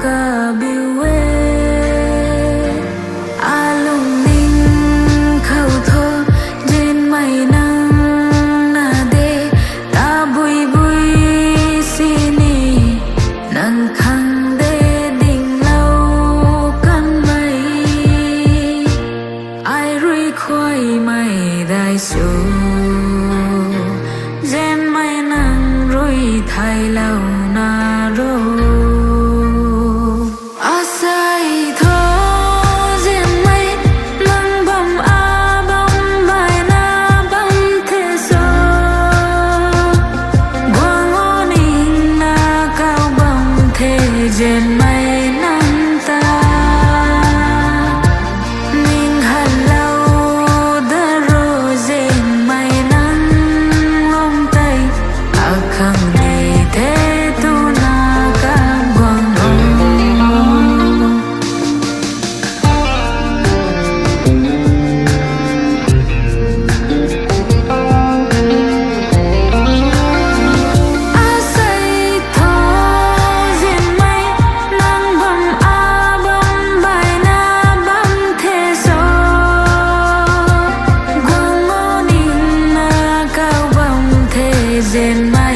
cả biểu alung ning khâu thơ trên mây nắng na de ta bui bui sini nang khang de ding lâu căn mây ai rui khoi mây đại su trên mây nắng rui thay lâu na ro trên mây nắng ta mình hẳn lâu đã rồi trên mây nắng lông tay akan đi thế tu na cam quang trên mây